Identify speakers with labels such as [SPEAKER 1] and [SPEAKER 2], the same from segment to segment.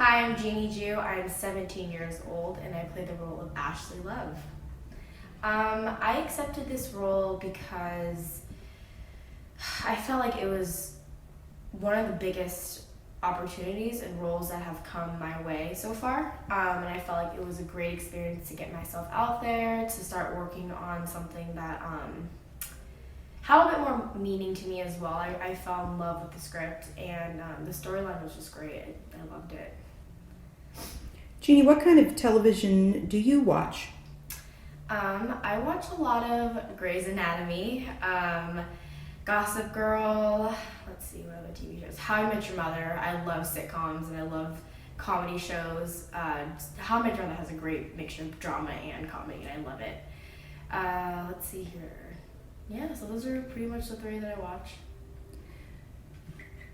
[SPEAKER 1] Hi, I'm Jeannie Joo. I'm 17 years old and I play the role of Ashley Love. I accepted this role because I felt like it was one of the biggest opportunities and roles that have come my way so far. And I felt like it was a great experience to get myself out there, to start working on something that had a bit more meaning to me as well. I fell in love with the script and the storyline was just great. I loved it.
[SPEAKER 2] Jeannie, what kind of television do you watch?
[SPEAKER 1] I watch a lot of Grey's Anatomy, Gossip Girl, let's see, what other TV shows? How I Met Your Mother. I love sitcoms and I love comedy shows. How I Met Your Mother has a great mixture of drama and comedy and I love it. Let's see here. Yeah, so those are pretty much the three that I watch.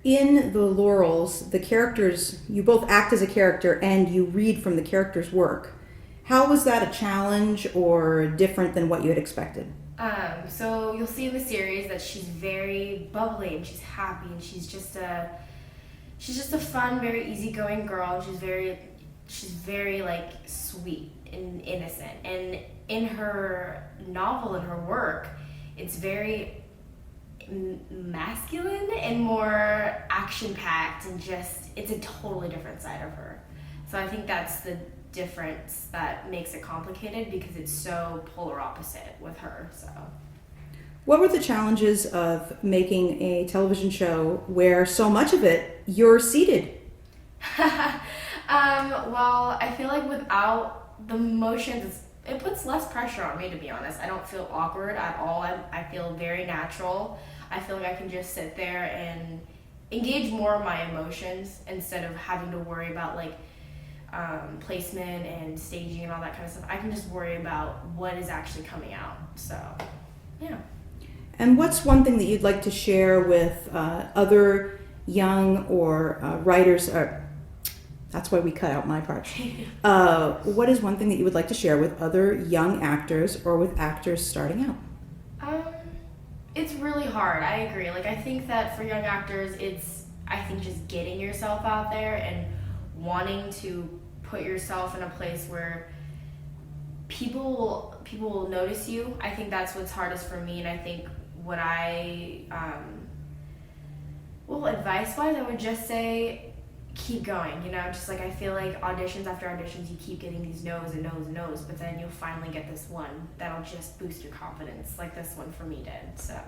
[SPEAKER 2] In the Laurels, the characters, you both act as a character and you read from the character's work. How was that a challenge or different than what you had expected?
[SPEAKER 1] So you'll see in the series that she's very bubbly and she's happy and she's just a fun, very easygoing girl. She's very like sweet and innocent. And in her novel and her work, it's very masculine and more action-packed and just it's a totally different side of her. So I think that's the difference that makes it complicated because it's so polar opposite with her. So
[SPEAKER 2] What were the challenges of making a television show where so much of it you're seated?
[SPEAKER 1] well, I feel like without the motions, it puts less pressure on me, to be honest. I don't feel awkward at all. I feel very natural. I feel like I can just sit there and engage more of my emotions instead of having to worry about like placement and staging and all that kind of stuff. I can just worry about what is actually coming out. So, yeah.
[SPEAKER 2] And what's one thing that you'd like to share with other young or writers? That's why we cut out my part. What is one thing that you would like to share with other young actors or with actors starting out?
[SPEAKER 1] It's really hard. I agree. Like I think that for young actors, I think just getting yourself out there and wanting to put yourself in a place where people will notice you. I think that's what's hardest for me, and I think what advice-wise, I would just say keep going, just like I feel like auditions after auditions, you keep getting these no's and no's and no's, but then you'll finally get this one that'll just boost your confidence like this one for me did. So.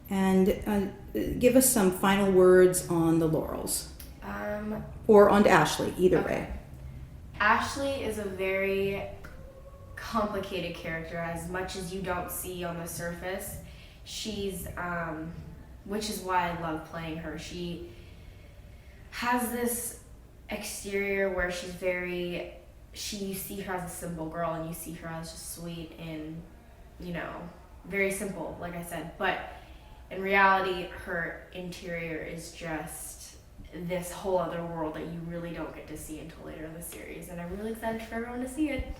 [SPEAKER 2] And give us some final words on the Laurels. Or on Ashley, either way.
[SPEAKER 1] Ashley is a very complicated character. As much as you don't see on the surface, she's, which is why I love playing her. She has this exterior where you see her as a simple girl and you see her as just sweet and, very simple, like I said. But in reality, her interior is just this whole other world that you really don't get to see until later in the series. And I'm really excited for everyone to see it.